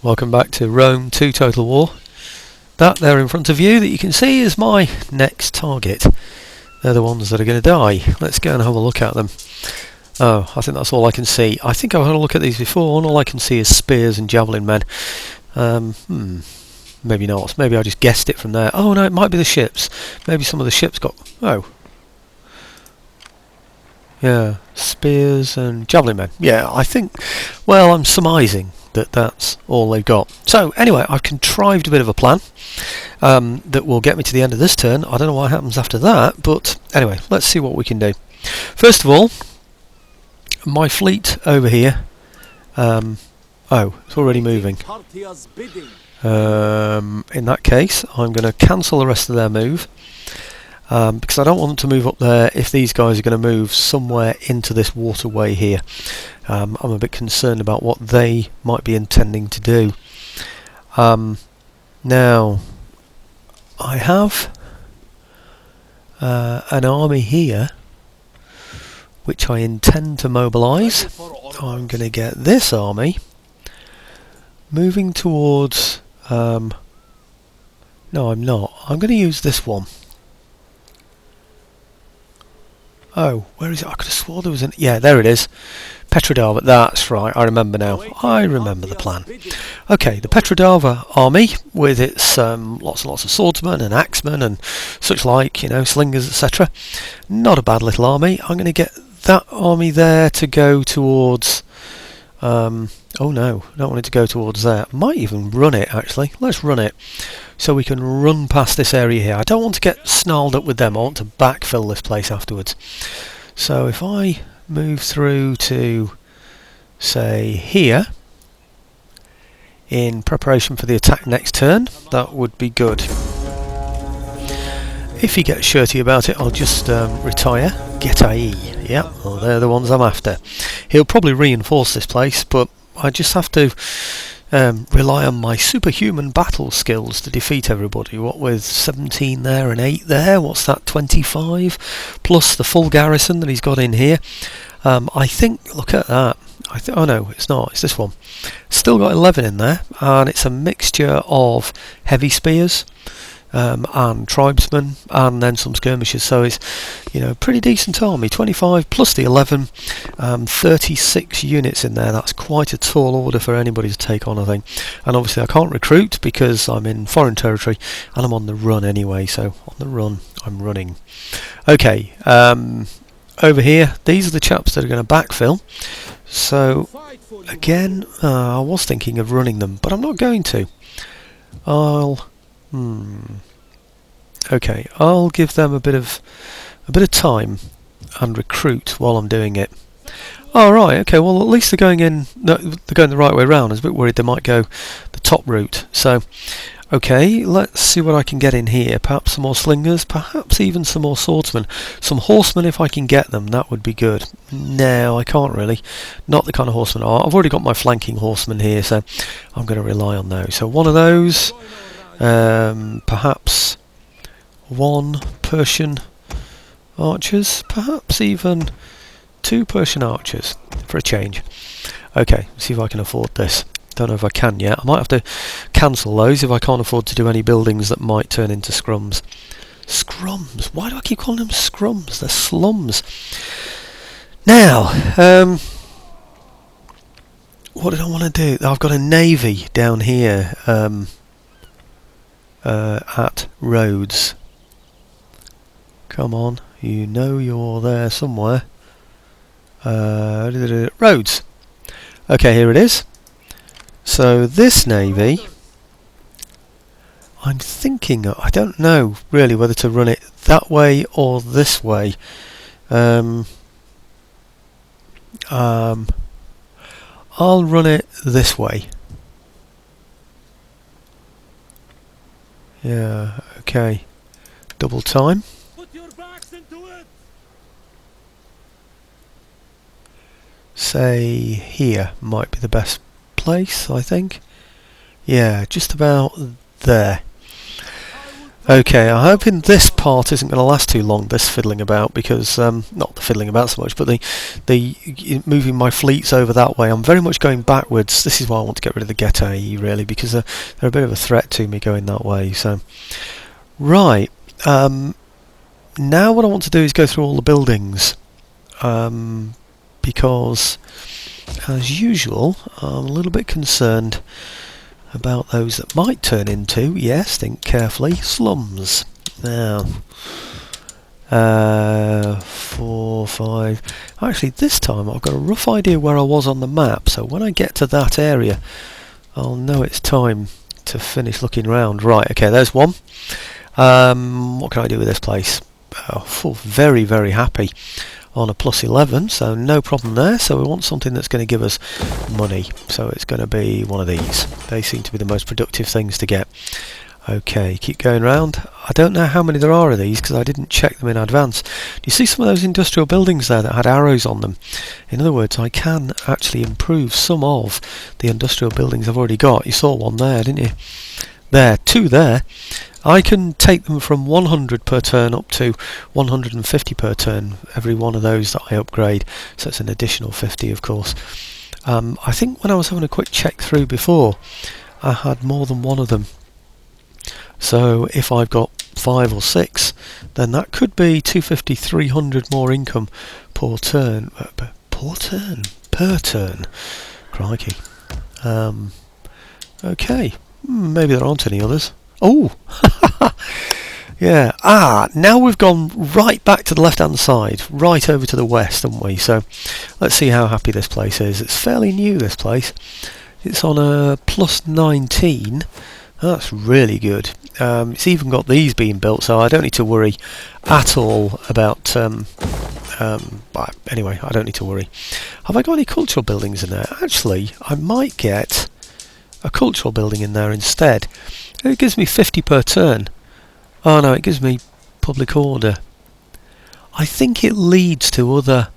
Welcome back to Rome 2 Total War. That there in front of you that you can see is my next target. They're the ones that are going to die. Let's go and have a look at them. Oh, I think that's all I can see. I think I've had a look at these before and all I can see is spears and javelin men. Maybe not. Maybe I just guessed it from there. Oh no, it might be the ships. Maybe some of the ships got... Oh. Yeah, spears and javelin men. Yeah, I think... Well, I'm surmising that that's all they've got. So anyway, I've contrived a bit of a plan that will get me to the end of this turn. I don't know what happens after that, but anyway, let's see what we can do. First of all, my fleet over here. Oh, it's already moving. In that case, I'm going to cancel the rest of their move. Because I don't want them to move up there if these guys are going to move somewhere into this waterway here. I'm a bit concerned about what they might be intending to do. Now, I have an army here which I intend to mobilise. I'm going to get this army moving towards... no, I'm not. I'm going to use this one. Oh, where is it? I could have swore there was an... Yeah, there it is. Petrodava, that's right, I remember now. I remember the plan. Okay, the Petrodava army, with its lots and lots of swordsmen and axemen and such like, you know, slingers, etc. Not a bad little army. I'm going to get that army there to go towards... oh no, I don't want it to go towards there. I might even run it, actually. Let's run it. So we can run past this area here. I don't want to get snarled up with them. I want to backfill this place afterwards. So if I move through to, say, here, in preparation for the attack next turn, that would be good. If he gets shirty about it, I'll just retire. Getae. Yeah, well, they're the ones I'm after. He'll probably reinforce this place, but I just have to rely on my superhuman battle skills to defeat everybody. What with 17 there and 8 there, what's that, 25? Plus the full garrison that he's got in here. I think, look at that. Oh no, it's not, it's this one. Still got 11 in there, and it's a mixture of heavy spears and tribesmen and then some skirmishers, so it's, you know, pretty decent army. 25 plus the 11, 36 units in there. That's quite a tall order for anybody to take on, I think. And obviously I can't recruit because I'm in foreign territory and I'm on the run anyway, so on the run I'm running. Okay, over here these are the chaps that are going to backfill. So again, I was thinking of running them, but I'm not going to. Okay, I'll give them a bit of time and recruit while I'm doing it. Oh right, okay, well at least they're going in. No, they're going the right way round. I was a bit worried they might go the top route. So, okay, let's see what I can get in here. Perhaps some more slingers, perhaps even some more swordsmen, some horsemen if I can get them. That would be good. No, I can't really. Not the kind of horsemen. I've already got my flanking horsemen here, so I'm going to rely on those. So one of those. Perhaps one Persian archers, perhaps even 2 Persian archers for a change. Okay, see if I can afford this. Don't know if I can yet. I might have to cancel those if I can't afford to do any buildings that might turn into scrums. Scrums? Why do I keep calling them scrums? They're slums. Now, what did I want to do? I've got a navy down here. At Rhodes. Come on, you know you're there somewhere. Rhodes. Okay, here it is. So this navy, I'm thinking, I don't know really whether to run it that way or this way. I'll run it this way. Yeah, okay. Double time. Put your backs into it. Say here might be the best place, I think. Yeah, just about there. Okay, I'm hoping this part isn't going to last too long, this fiddling about, because, not the fiddling about so much, but the moving my fleets over that way. I'm very much going backwards. This is why I want to get rid of the Getae, really, because they're a bit of a threat to me going that way. So, right, now what I want to do is go through all the buildings, because, as usual, I'm a little bit concerned about those that might turn into, yes, think carefully, slums. Now, 4, 5. Actually, this time I've got a rough idea where I was on the map, so when I get to that area, I'll know it's time to finish looking around. Right, okay, there's one. What can I do with this place? Oh, very, very happy on a +11, so no problem there. So we want something that's going to give us money, so it's going to be one of these. They seem to be the most productive things to get. Okay, keep going round. I don't know how many there are of these because I didn't check them in advance. Do you see some of those industrial buildings there that had arrows on them? In other words, I can actually improve some of the industrial buildings I've already got. You saw one there, didn't you? There, 2 there. I can take them from 100 per turn up to 150 per turn, every one of those that I upgrade, so it's an additional 50 of course. I think when I was having a quick check through before, I had more than one of them. So if I've got 5 or 6, then that could be 250, 300 more income per turn. Per turn. Crikey. Okay, maybe there aren't any others. Oh, yeah. Now we've gone right back to the left-hand side, right over to the west, haven't we? So let's see how happy this place is. It's fairly new, this place. It's on a +19. That's really good. It's even got these being built, so I don't need to worry at all about... anyway, I don't need to worry. Have I got any cultural buildings in there? Actually, I might get a cultural building in there instead. It gives me 50 per turn. Oh no, it gives me public order. I think it leads to other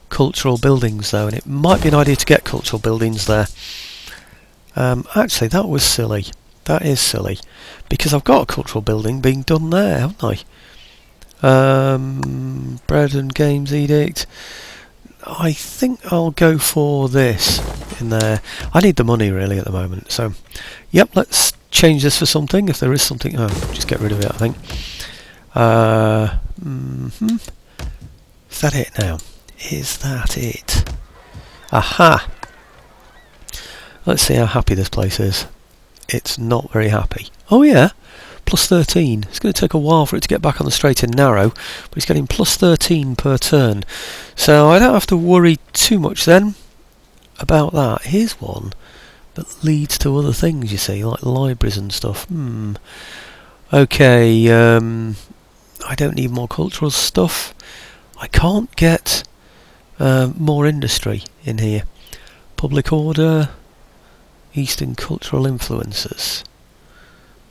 cultural buildings though, and it might be an idea to get cultural buildings there. Actually, that was silly. That is silly, because I've got a cultural building being done there, haven't I? Bread and Games Edict. I think I'll go for this in there. I need the money really at the moment, so yep, let's change this for something, if there is something. Oh, just get rid of it, I think. Is that it now? Is that it? Aha! Let's see how happy this place is. It's not very happy. Oh yeah, +13. It's going to take a while for it to get back on the straight and narrow, but it's getting +13 per turn. So I don't have to worry too much then about that. Here's one that leads to other things, you see, like libraries and stuff. Okay, I don't need more cultural stuff. I can't get more industry in here. Public order, Eastern cultural influences.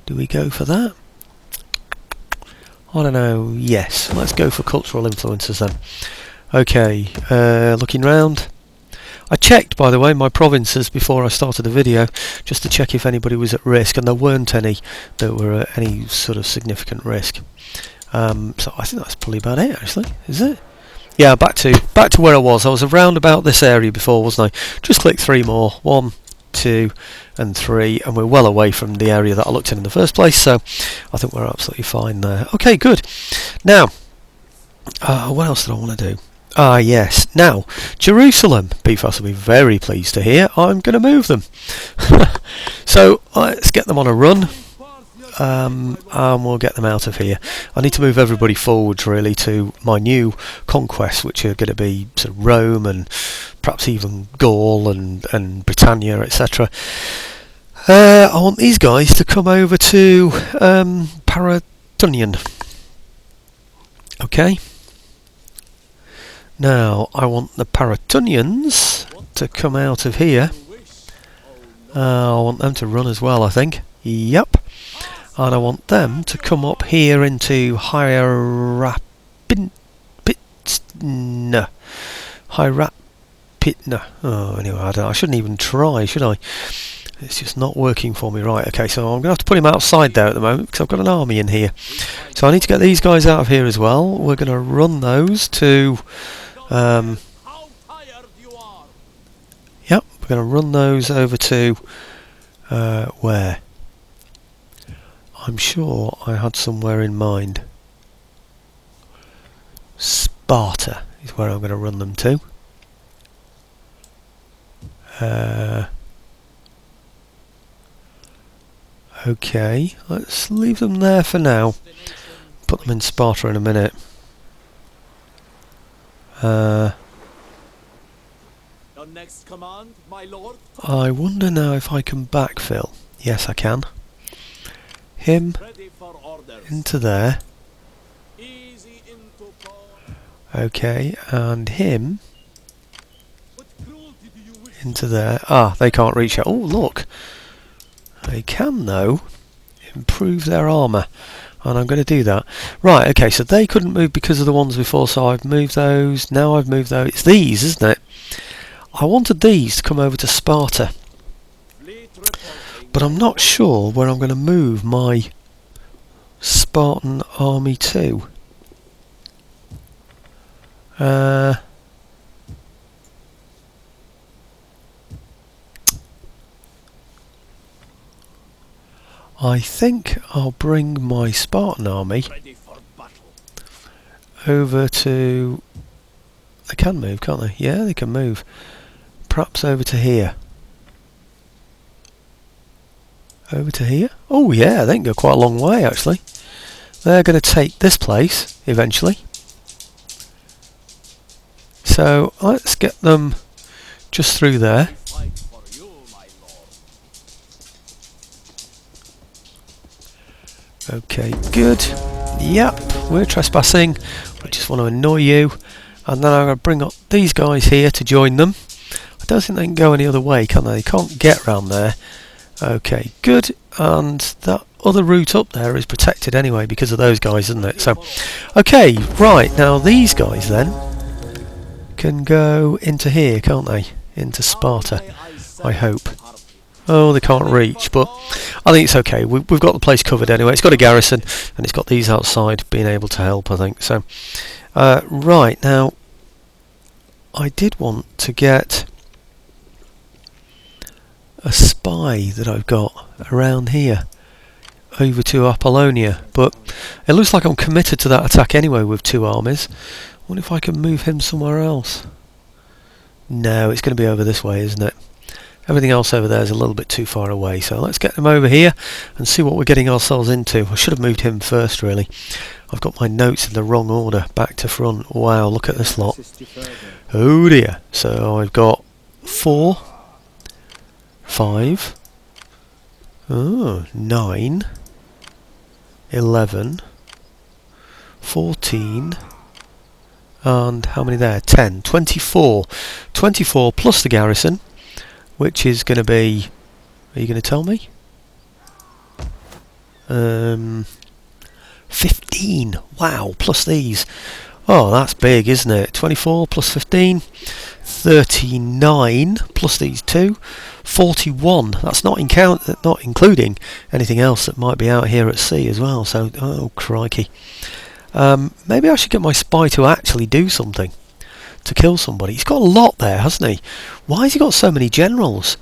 Do we go for that? I don't know. Yes, let's go for cultural influences then. Okay, looking round. I checked, by the way, my provinces before I started the video, just to check if anybody was at risk, and there weren't any that were at any sort of significant risk. So I think that's probably about it, actually. Is it? Yeah, back to where I was. I was around about this area before, wasn't I? Just click 3 more. 1, 2 and 3, and we're well away from the area that I looked in the first place, so I think we're absolutely fine there. Okay, good. Now, what else did I want to do? Yes. Now, Jerusalem. PFAS will be very pleased to hear I'm going to move them. So let's get them on a run, and we'll get them out of here. I need to move everybody forwards really to my new conquests, which are going to be sort of Rome and perhaps even Gaul and Britannia, etc. I want these guys to come over to Paratunian. Okay. Now I want the Paratunians to come out of here. I want them to run as well, I think. Yep. And I want them to come up here into Hirapitna. Oh, anyway, I shouldn't even try, should I? It's just not working for me. Right, okay, so I'm going to have to put him outside there at the moment because I've got an army in here. So I need to get these guys out of here as well. We're going to run those to... yep, we're going to run those over to... where? I'm sure I had somewhere in mind. Sparta is where I'm going to run them to. Okay, let's leave them there for now. Put them in Sparta in a minute. Your next command, my lord? I wonder now if I can backfill. Yes, I can. Him into there. Okay, and him into there. Ah, they can't reach it. Oh, look. They can, though, improve their armour. And I'm going to do that. Right, okay, so they couldn't move because of the ones before, so I've moved those. Now I've moved those. It's these, isn't it? I wanted these to come over to Sparta. But I'm not sure where I'm going to move my Spartan army to. I think I'll bring my Spartan army over to... They can move, can't they? Yeah, they can move. Perhaps over to here. Over to here? Oh yeah, they can go quite a long way actually. They're going to take this place eventually. So let's get them just through there. Okay, good. Yep, we're trespassing. I just want to annoy you. And then I'm going to bring up these guys here to join them. I don't think they can go any other way, can they? They can't get round there. Okay, good. And that other route up there is protected anyway because of those guys, isn't it? So, okay, right. Now these guys then can go into here, can't they? Into Sparta, I hope. Oh, they can't reach, but I think it's okay. We've got the place covered anyway. It's got a garrison, and it's got these outside being able to help, I think. So, right, now, I did want to get a spy that I've got around here over to Apollonia, but it looks like I'm committed to that attack anyway with 2 armies. I wonder if I can move him somewhere else. No, it's going to be over this way, isn't it? Everything else over there is a little bit too far away, so let's get them over here and see what we're getting ourselves into. I should have moved him first, really. I've got my notes in the wrong order, back to front. Wow, look at this lot. Oh dear. So I've got 4, 5, 9, 11, 14, and how many there? 10, 24. 24 plus the garrison, which is going to be... Are you going to tell me? 15. Wow, plus these. Oh, that's big, isn't it? 24 plus 15. 39 plus these 2. 41. That's not including anything else that might be out here at sea as well. So, oh crikey. Maybe I should get my spy to actually do something. To kill somebody. He's got a lot there, hasn't he? Why has he got so many generals?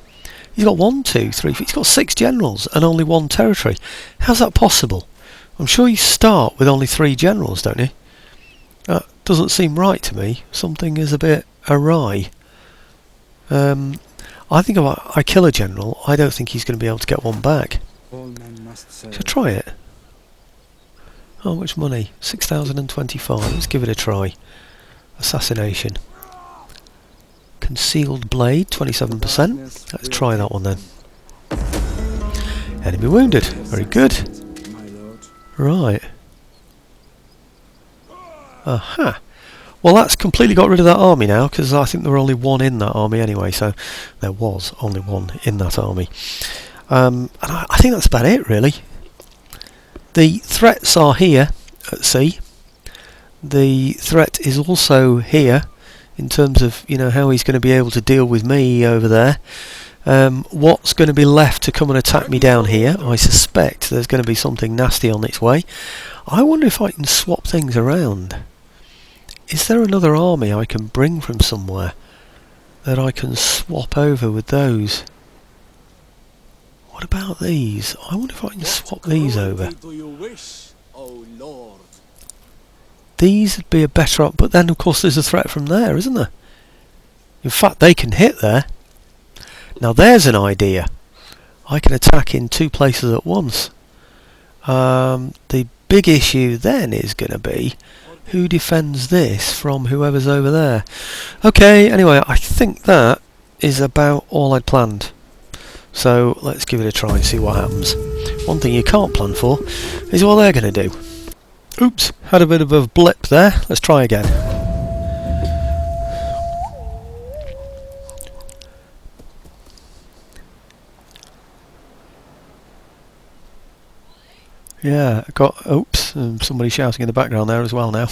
He's got 1, 2, 3, 4, he's got 6 generals and only 1 territory. How's that possible? I'm sure you start with only 3 generals, don't you? That doesn't seem right to me. Something is a bit awry. I think if I kill a general, I don't think he's going to be able to get one back. Should I try it? How much money? 6,025. Let's give it a try. Assassination. Concealed blade, 27%. Let's try that one then. Enemy wounded. Very good. Right. Aha. Well, that's completely got rid of that army now, because I think there were only 1 in that army anyway, so there was only 1 in that army. And I think that's about it, really. The threats are here at sea. The threat is also here in terms of, you know, how he's going to be able to deal with me over there. What's going to be left to come and attack me down here? I suspect there's going to be something nasty on its way. I wonder if I can swap things around. Is there another army I can bring from somewhere that I can swap over with those? What about these? I wonder if I can swap these over. These would be a better option, but then of course there's a threat from there, isn't there? In fact, they can hit there. Now there's an idea. I can attack in 2 places at once. The big issue then is going to be who defends this from whoever's over there. Okay, anyway, I think that is about all I'd planned. So let's give it a try and see what happens. One thing you can't plan for is what they're going to do. Oops, had a bit of a blip there. Let's try again. Yeah, oops, somebody shouting in the background there as well now.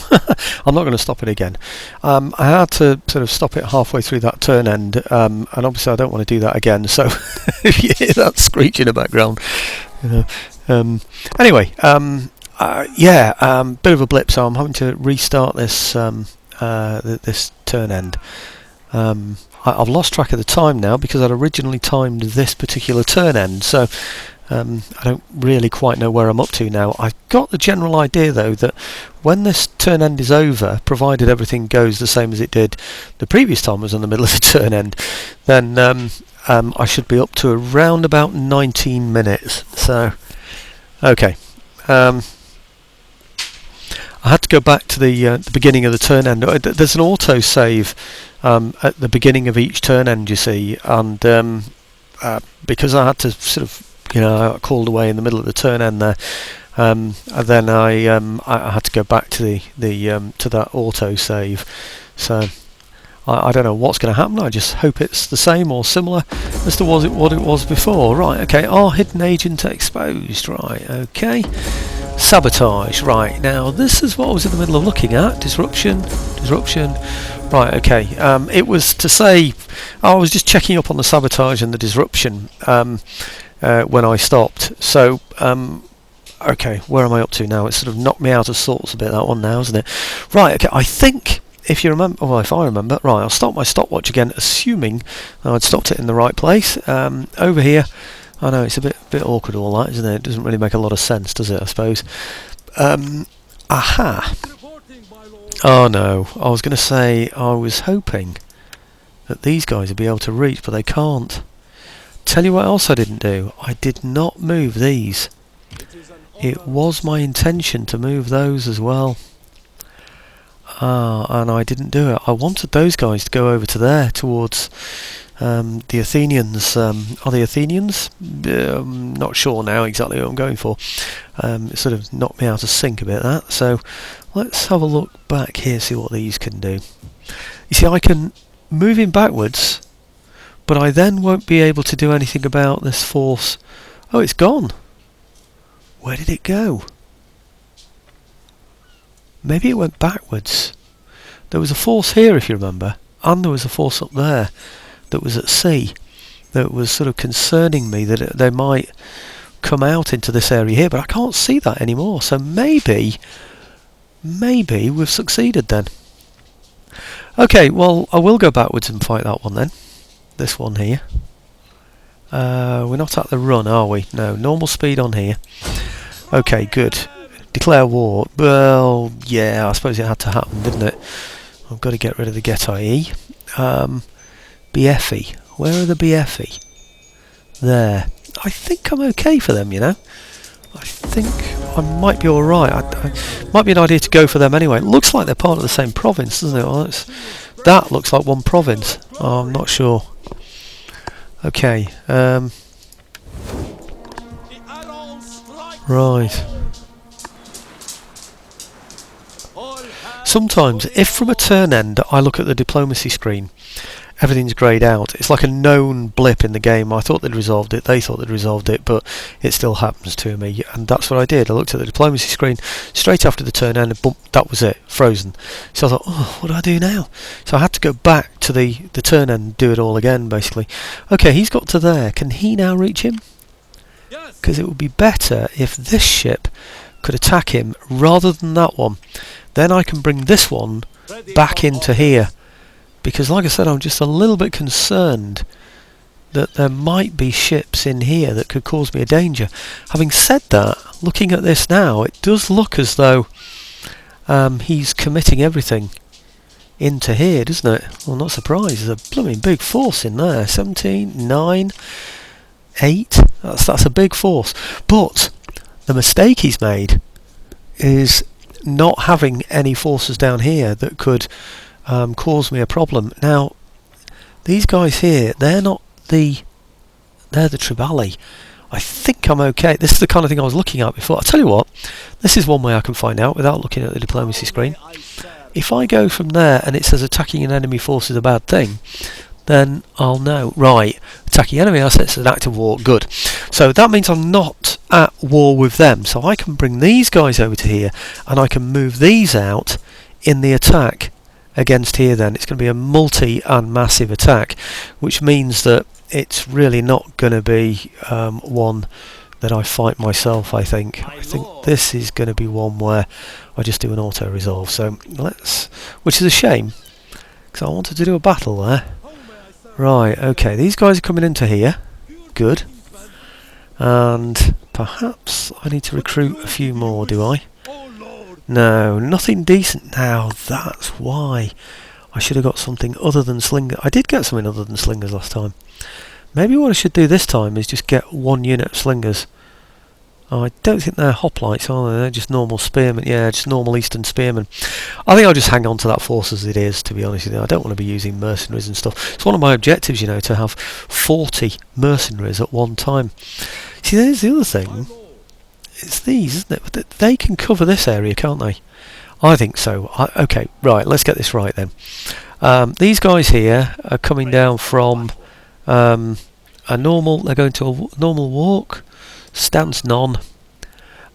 I'm not going to stop it again. I had to sort of stop it halfway through that turn end, and obviously I don't want to do that again, so if you hear that screech in the background, you know. Anyway, bit of a blip, so I'm having to restart this this turn end. I've lost track of the time now because I'd originally timed this particular turn end, so I don't really quite know where I'm up to now. I've got the general idea though that when this turn end is over, provided everything goes the same as it did the previous time I was in the middle of the turn end, then I should be up to around about 19 minutes. So, okay. I had to go back to the beginning of the turn end. There's an auto save at the beginning of each turn end, you see, and because I had to sort of, I called away in the middle of the turn end there, and then I had to go back to to that auto save. So I don't know what's going to happen. I just hope it's the same or similar as to what it was before. Right, okay. Our hidden agent exposed. Right, okay. Sabotage. Right, now this is what I was in the middle of looking at. Disruption. Right, okay. It was to say I was just checking up on the sabotage and the disruption when I stopped. So okay, where am I up to now? It's sort of knocked me out of sorts a bit, that one now, isn't it? Right, okay. I think if you remember, well, if I remember, right, I'll stop my stopwatch again, assuming I'd stopped it in the right place. Over here, I know it's a bit awkward all that, isn't it? It doesn't really make a lot of sense, does it, I suppose? Aha! Oh no, I was going to say I was hoping that these guys would be able to reach, but they can't. Tell you what else I didn't do. I did not move these. It was my intention to move those as well. And I didn't do it. I wanted those guys to go over to there towards the Athenians. Are they Athenians? Not sure now exactly what I'm going for. It sort of knocked me out of sync a bit, that. So let's have a look back here, see what these can do. You see, I can move him backwards, but I then won't be able to do anything about this force. Oh, it's gone. Where did it go? Maybe it went backwards. There was a force here, if you remember, and there was a force up there that was at sea that was sort of concerning me that they might come out into this area here, but I can't see that anymore. So maybe we've succeeded then. Okay, well, I will go backwards and fight that one then. This one here. We're not at the run, are we? No, normal speed on here. Okay, good. Declare war. Well, yeah, I suppose it had to happen, didn't it? I've got to get rid of the get IE. BFE. Where are the BFE? There. I think I'm okay for them, I think I might be alright. I might be an idea to go for them anyway. It looks like they're part of the same province, doesn't it? Well, that looks like one province. Oh, I'm not sure. Okay. Right. sometimes, if from a turn end I look at the diplomacy screen, everything's greyed out. It's like a known blip in the game. I thought they'd resolved it, they thought they'd resolved it, but it still happens to me. And that's what I did. I looked at the diplomacy screen straight after the turn end and boom, that was it, frozen. So I thought, oh, what do I do now? So I had to go back to the turn end and do it all again, basically. Okay, he's got to there. Can he now reach him? Because it would be better if this ship could attack him rather than that one. Then I can bring this one back into here. Because like I said, I'm just a little bit concerned that there might be ships in here that could cause me a danger. Having said that, looking at this now, it does look as though he's committing everything into here, doesn't it? Well, not surprised. There's a blooming big force in there. 17, 9, 8. That's a big force. But the mistake he's made is not having any forces down here that could cause me a problem. Now, these guys here, they're the Tribali. I think I'm okay. This is the kind of thing I was looking at before. I'll tell you what, this is one way I can find out without looking at the diplomacy screen. If I go from there and it says attacking an enemy force is a bad thing, then I'll know. Right, attacking enemy assets is an act of war. Good. So that means I'm not at war with them. So I can bring these guys over to here and I can move these out in the attack against here. Then it's going to be a multi and massive attack, which means that it's really not going to be one that I fight myself. I think this is going to be one where I just do an auto resolve. So let's, which is a shame because I wanted to do a battle there. Right, okay, these guys are coming into here. Good. And perhaps I need to recruit a few more, do I? No, nothing decent now. That's why I should have got something other than slingers. I did get something other than slingers last time. Maybe what I should do this time is just get one unit of slingers. Oh, I don't think they're hoplites, are they? They're just normal spearmen. Yeah, just normal eastern spearmen. I think I'll just hang on to that force as it is, to be honest with you. I don't want to be using mercenaries and stuff. It's one of my objectives, you know, to have 40 mercenaries at one time. See, there's the other thing. It's these, isn't it? But they can cover this area, can't they? I think so. Okay, right, let's get this right then. These guys here are coming down from a normal, they're going to a normal walk, stance none,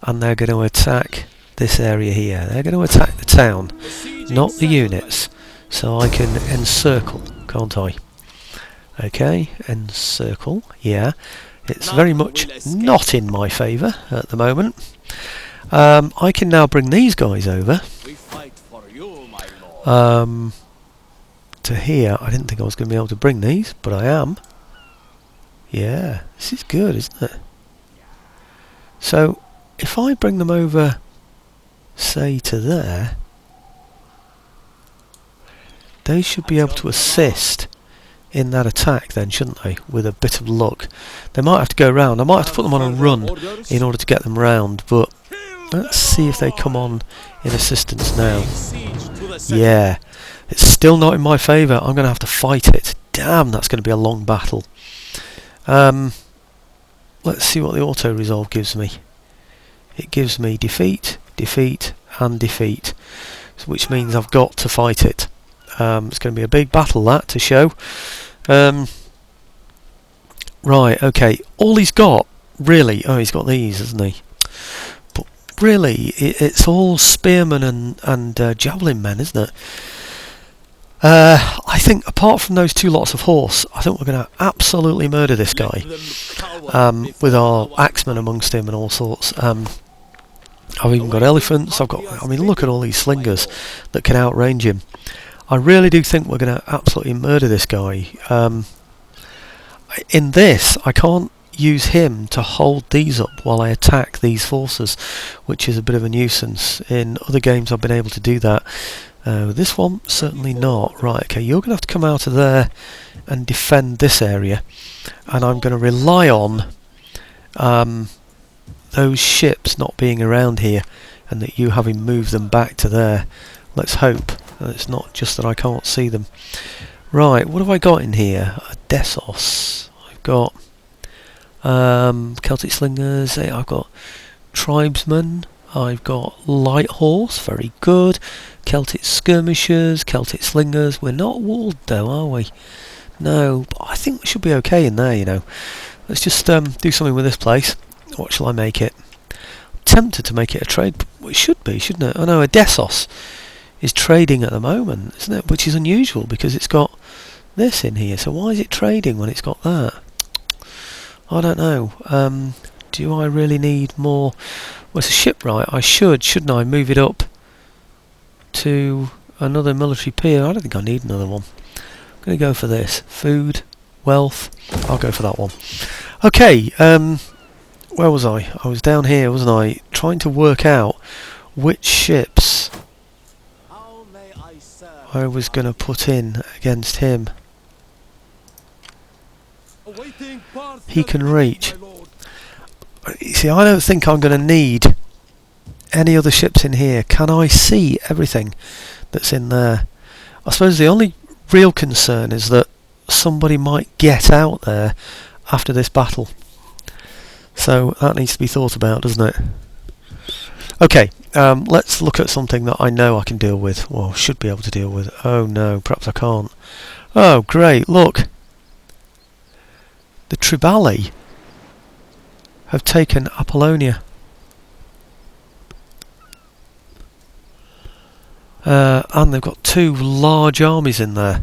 and they're going to attack this area here. They're going to attack the town, not the units. So I can encircle, can't I? Okay, encircle, yeah. It's very much not in my favour at the moment. I can now bring these guys over to here. I didn't think I was going to be able to bring these, but I am. Yeah, this is good, isn't it? So, if I bring them over, say, to there, they should be able to assist in that attack then, shouldn't they? With a bit of luck. They might have to go round. I might have to put them on a run in order to get them round, but let's see if they come on in assistance now. Yeah, it's still not in my favour. I'm going to have to fight it. Damn, that's going to be a long battle. Let's see what the auto resolve gives me. It gives me defeat, defeat and defeat, which means I've got to fight it. It's going to be a big battle, that, to show. Right, okay, all he's got really, oh, he's got these, hasn't he? But really it's all spearmen and javelin men, isn't it? I think apart from those two lots of horse, I think we're going to absolutely murder this guy, with our axemen amongst him and all sorts. I've even got elephants. I mean, look at all these slingers that can outrange him. I really do think we're going to absolutely murder this guy. In this, I can't use him to hold these up while I attack these forces, which is a bit of a nuisance. In other games I've been able to do that. This one, certainly not. Right, okay, you're going to have to come out of there and defend this area. And I'm going to rely on those ships not being around here and that you having moved them back to there. Let's hope that it's not just that I can't see them. Right, what have I got in here? A Dessos. I've got Celtic Slingers. I've got Tribesmen. I've got light horse, very good. Celtic skirmishers, Celtic slingers. We're not walled though, are we? No, but I think we should be okay in there, you know. Let's just do something with this place. What shall I make it? I'm tempted to make it a trade. It should be, shouldn't it? Oh no, Odessos is trading at the moment, isn't it? Which is unusual because it's got this in here. So why is it trading when it's got that? I don't know. Do I really need more? Well, it's a shipwright. I shouldn't I, move it up to another military pier? I don't think I need another one. I'm going to go for this. Food, wealth. I'll go for that one. Okay, where was I? I was down here, wasn't I? Trying to work out which ships I was going to put in against him. He can reach. You see, I don't think I'm going to need any other ships in here. Can I see everything that's in there? I suppose the only real concern is that somebody might get out there after this battle. So that needs to be thought about, doesn't it? Okay, let's look at something that I know I can deal with, or should be able to deal with. Oh no, perhaps I can't. Oh great, look! The Triballi have taken Apollonia. And they've got two large armies in there.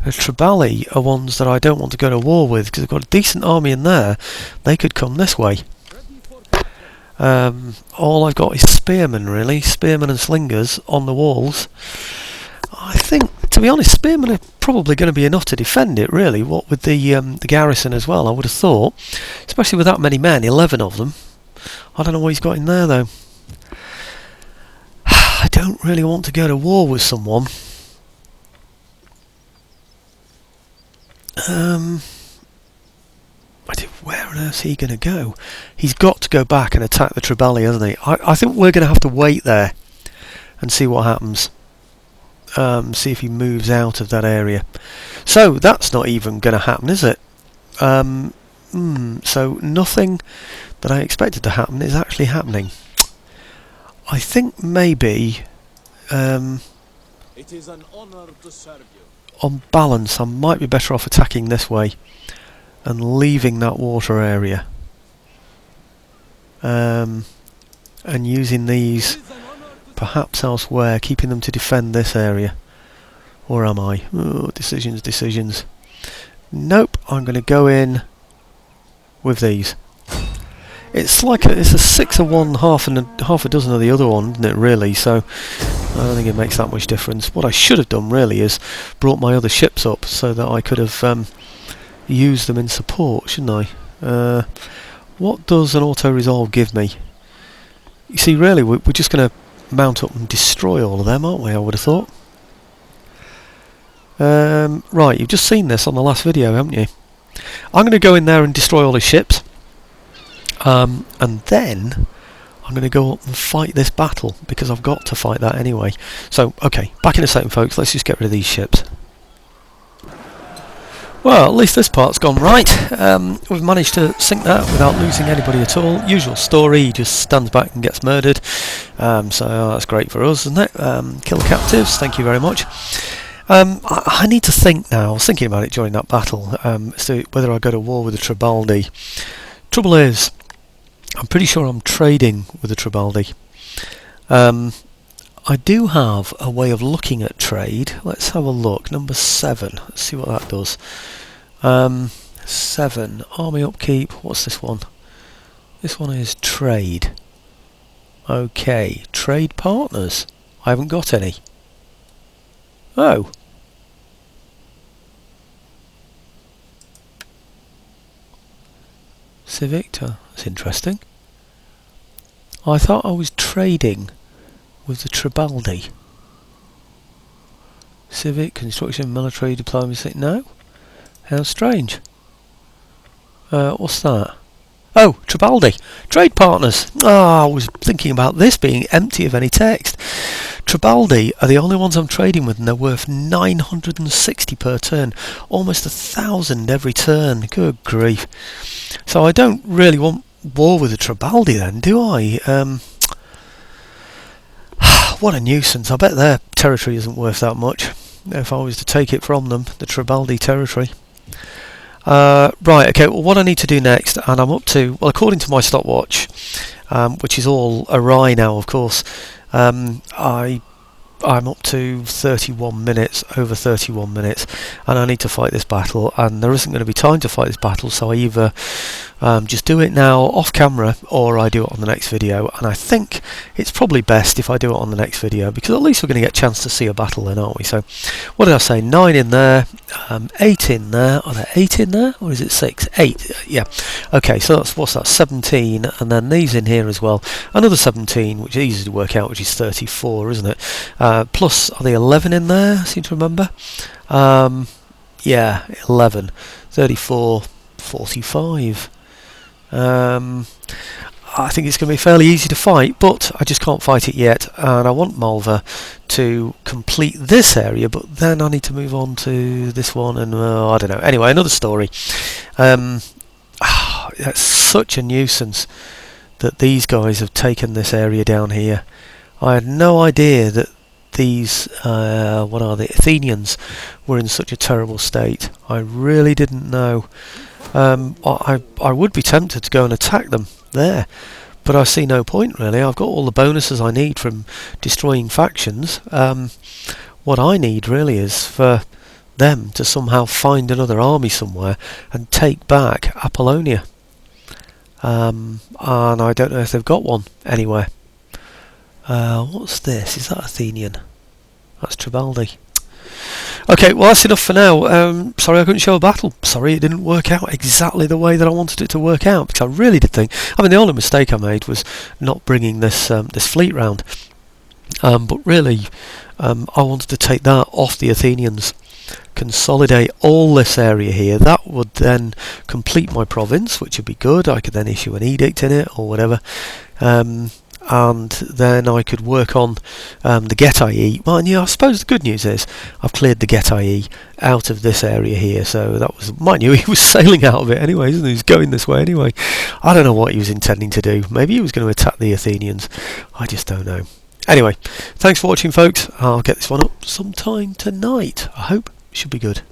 The Triballi are ones that I don't want to go to war with because they've got a decent army in there. They could come this way. All I've got is spearmen, really. Spearmen and slingers on the walls. I think, to be honest, spearmen are probably going to be enough to defend it, really. What with the garrison as well, I would have thought. Especially with that many men, 11 of them. I don't know what he's got in there, though. I don't really want to go to war with someone. Where on earth is he going to go? He's got to go back and attack the Triballi, hasn't he? I think we're going to have to wait there and see what happens. See if he moves out of that area. So that's not even going to happen, is it? So nothing that I expected to happen is actually happening. I think maybe it is an honor to serve you. On balance I might be better off attacking this way and leaving that water area and using these perhaps elsewhere, keeping them to defend this area. Or am I? Oh, decisions. Nope, I'm going to go in with these. It's like it's a 6 of one, half a dozen of the other one, isn't it, really? So I don't think it makes that much difference. What I should have done really is brought my other ships up so that I could have used them in support, shouldn't I? What does an auto-resolve give me? You see, really, we're just going to mount up and destroy all of them, aren't we, I would have thought. Right, you've just seen this on the last video, haven't you? I'm going to go in there and destroy all his ships. And then I'm going to go up and fight this battle, because I've got to fight that anyway. So, okay, back in a second, folks. Let's just get rid of these ships. Well, at least this part's gone right. We've managed to sink that without losing anybody at all. Usual story, he just stands back and gets murdered. So that's great for us, isn't it? Kill captives, thank you very much. I need to think now. I was thinking about it during that battle, as to whether I go to war with the Tribaldi. Trouble is, I'm pretty sure I'm trading with the Tribaldi. I do have a way of looking at trade. Let's have a look. Number 7. Let's see what that does. 7. Army upkeep. What's this one? This one is trade. Okay. Trade partners. I haven't got any. Oh. Civicta. That's interesting. I thought I was trading with the Tribaldi. Civic, construction, military, diplomacy. No? How strange. What's that? Oh, Tribaldi. Trade partners. I was thinking about this being empty of any text. Tribaldi are the only ones I'm trading with, and they're worth 960 per turn. Almost 1,000 every turn. Good grief. So I don't really want war with the Tribaldi then, do I? What a nuisance. I bet their territory isn't worth that much if I was to take it from them, the Tribaldi territory. Right, okay, well what I need to do next, and I'm up to, well according to my stopwatch, which is all awry now of course, I'm up to 31 minutes, over 31 minutes, and I need to fight this battle, and there isn't going to be time to fight this battle, so I either just do it now off camera or I do it on the next video, and I think it's probably best if I do it on the next video because at least we're going to get a chance to see a battle then, aren't we? So what did I say, 9 in there, 8 in there, are there 8 in there or is it 6? 8, yeah, okay, so that's, what's that, 17, and then these in here as well, another 17, which is easy to work out, which is 34, isn't it? Plus, are they 11 in there? I seem to remember. Yeah, 11, 34, 45. I think it's going to be fairly easy to fight, but I just can't fight it yet, and I want Malva to complete this area, but then I need to move on to this one, and I don't know. Anyway, another story. That's such a nuisance that these guys have taken this area down here. I had no idea that these, what are they, Athenians were in such a terrible state. I really didn't know. I would be tempted to go and attack them there, but I see no point really. I've got all the bonuses I need from destroying factions. What I need really is for them to somehow find another army somewhere and take back Apollonia. And I don't know if they've got one anywhere. What's this? Is that Athenian? That's Tribaldi. Okay, well that's enough for now. Sorry I couldn't show a battle. Sorry it didn't work out exactly the way that I wanted it to work out, because I really did think, I mean the only mistake I made was not bringing this this fleet round. But really I wanted to take that off the Athenians, consolidate all this area here. That would then complete my province, which would be good. I could then issue an edict in it or whatever. And then I could work on the Getae. Well, and yeah, I suppose the good news is I've cleared the Getae out of this area here, so that was, mind you, he was sailing out of it anyway, isn't he? He was going this way anyway. I don't know what he was intending to do. Maybe he was going to attack the Athenians. I just don't know. Anyway, thanks for watching folks. I'll get this one up sometime tonight. I hope it should be good.